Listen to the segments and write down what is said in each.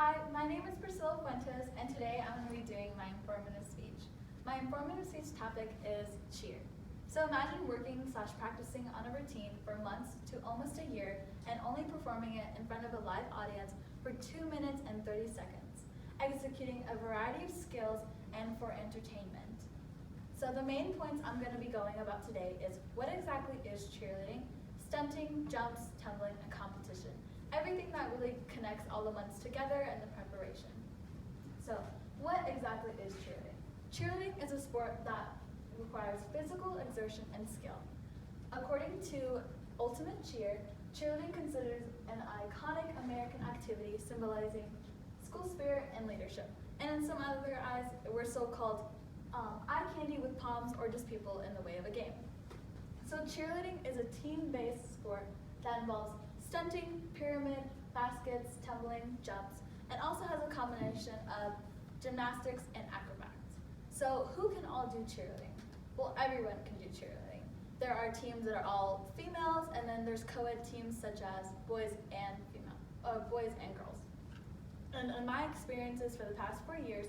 Hi, my name is Priscilla Fuentes, and today I'm going to be doing my informative speech. My informative speech topic is cheer. So imagine working/practicing on a routine for months to almost a year and only performing it in front of a live audience for 2 minutes and 30 seconds, executing a variety of skills and for entertainment. So the main points I'm going to be going about today is what exactly is cheerleading, stunting, jumps, tumbling, and competition. Everything that really connects all the months together and the preparation. So what exactly is cheerleading? Cheerleading is a sport that requires physical exertion and skill. According to Ultimate Cheer, cheerleading considers an iconic American activity symbolizing school spirit and leadership. And in some other eyes, we're so-called eye candy with palms or just people in the way of a game. So cheerleading is a team-based sport that involves stunting, pyramid, baskets, tumbling, jumps, and also has a combination of gymnastics and acrobatics. So who can all do cheerleading? Well, everyone can do cheerleading. There are teams that are all females, and then there's co-ed teams such as boys and girls. And in my experiences for the past 4 years,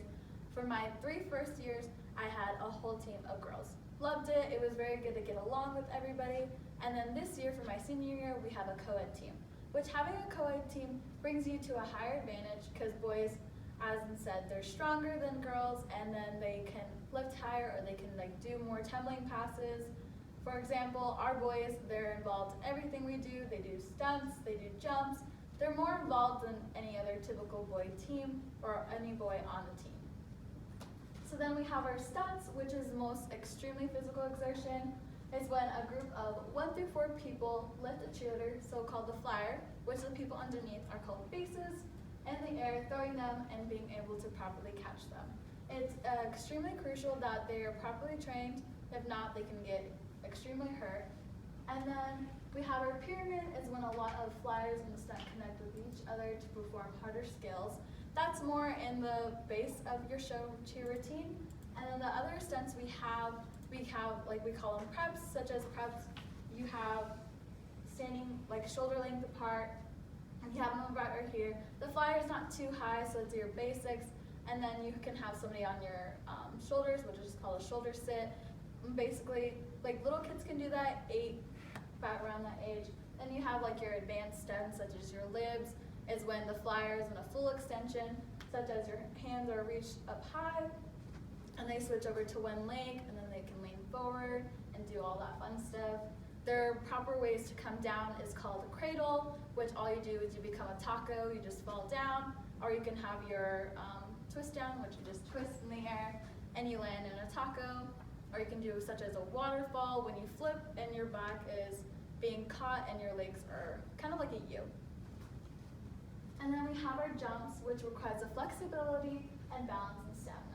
for my 3 first years, I had a whole team of girls. Loved it, it was very good to get along with everybody. And then this year, for my senior year, we have a co-ed team, which having a co-ed team brings you to a higher advantage because boys, as said, they're stronger than girls, and then they can lift higher or they can do more tumbling passes. For example, our boys, they're involved in everything we do. They do stunts, they do jumps. They're more involved than any other typical boy team or any boy on the team. So then we have our stunts, which is the most extremely physical exertion. Is when a group of 1 through 4 people lift a cheerleader, so-called the flyer, which the people underneath are called bases, in the air, throwing them and being able to properly catch them. It's extremely crucial that they are properly trained. If not, they can get extremely hurt. And then we have our pyramid, is when a lot of flyers in the stunt connect with each other to perform harder skills. That's more in the base of your show cheer routine. And then the other stunts we have, we call them preps, such as preps, you have standing shoulder length apart, and you have them right here. The flyer is not too high, so it's your basics, and then you can have somebody on your shoulders, which is called a shoulder sit. Basically, little kids can do that, 8, about around that age. Then you have your advanced stunts, such as your libs, is when the flyer is in a full extension, such as your hands are reached up high, and they switch over to one leg, and then they can lean forward and do all that fun stuff. Their proper ways to come down is called a cradle, which all you do is you become a taco, you just fall down, or you can have your twist down, which you just twist in the air, and you land in a taco, or you can do such as a waterfall when you flip and your back is being caught and your legs are kind of like a U. And then we have our jumps, which requires the flexibility and balance and stamina.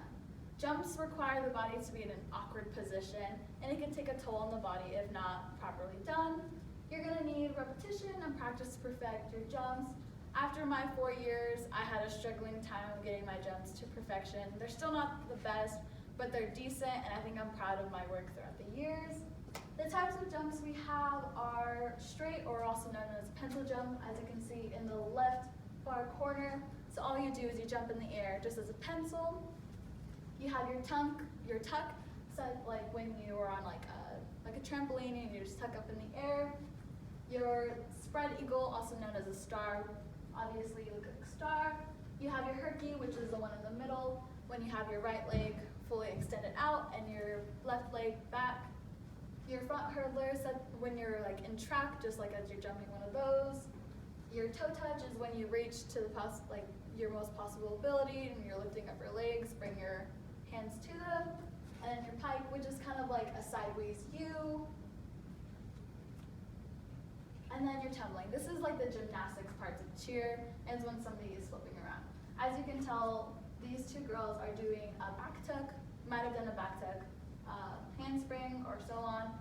Jumps require the body to be in an awkward position, and it can take a toll on the body if not properly done. You're going to need repetition and practice to perfect your jumps. After my 4 years, I had a struggling time of getting my jumps to perfection. They're still not the best, but they're decent, and I think I'm proud of my work throughout the years. The types of jumps we have are straight, or also known as pencil jump, as you can see in the left far corner. So all you do is you jump in the air just as a pencil. You have your tuck, so when you are on a trampoline and you just tuck up in the air. Your spread eagle, also known as a star, obviously you look like a star. You have your herky, which is the one in the middle, when you have your right leg fully extended out and your left leg back. Your front hurdler, so when you're in track, just like as you're jumping one of those. Your toe touch is when you reach to the your most possible ability and you're lifting up your legs, bring your hands to them. And then your pike, which is kind of like a sideways U. And then your tumbling. This is the gymnastics parts of cheer, and it's when somebody is flipping around. As you can tell, these 2 girls are doing a back tuck, might have done a back tuck, handspring, or so on.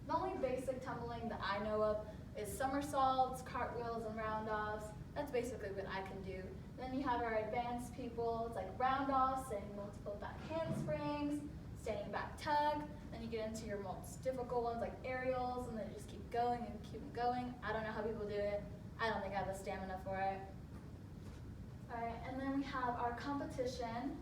The only basic tumbling that I know of is somersaults, cartwheels, and round-offs. That's basically what I can do. Then you have our advanced people, it's round-offs, and multiple back handsprings, standing back tug. Then you get into your most difficult ones like aerials, and then you just keep going and keep going. I don't know how people do it. I don't think I have the stamina for it. Alright, and then we have our competition.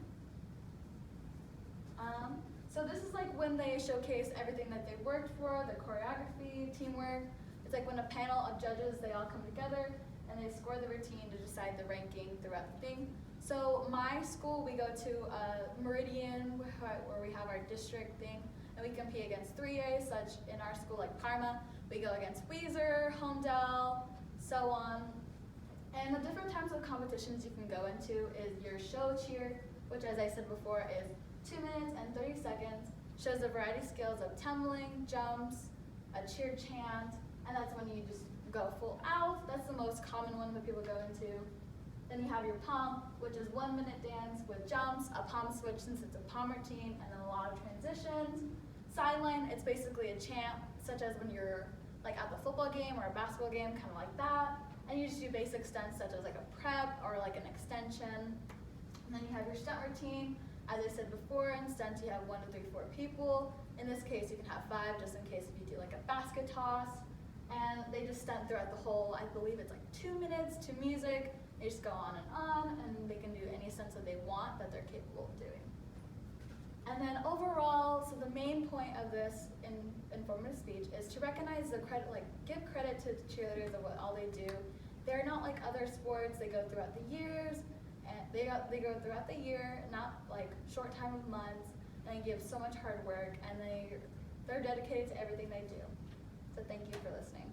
So this is like when they showcase everything that they worked for, the choreography, teamwork. It's like when a panel of judges, they all come together and they score the routine to decide the ranking throughout the thing. So my school, we go to Meridian, where we have our district thing, and we compete against 3A, such in our school like Parma. We go against Weiser, Homedale, so on. And the different types of competitions you can go into is your show cheer, which as I said before is 2 minutes and 30 seconds, shows a variety of skills of tumbling, jumps, a cheer chant, and that's when you just go full out. That's the most common one that people go into. Then you have your pomp, which is 1 minute dance with jumps, a palm switch since it's a palm routine, and then a lot of transitions. Sideline, it's basically a chant, such as when you're like at the football game or a basketball game, kind of like that. And you just do basic stunts such as like a prep or like an extension. And then you have your stunt routine. As I said before, in stunts you have 1 to 3, 4 people. In this case, you can have 5, just in case if you do like a basket toss. And they just stunt throughout the whole, I believe it's like 2 minutes to music. They just go on, and they can do any stunts that they want that they're capable of doing. And then overall, so the main point of this informative speech is to recognize the credit, like give credit to cheerleaders of what all they do. They're not like other sports, they go throughout the years, and they go throughout the year, not like short time of months, and they give so much hard work, and they're dedicated to everything they do. So thank you for listening.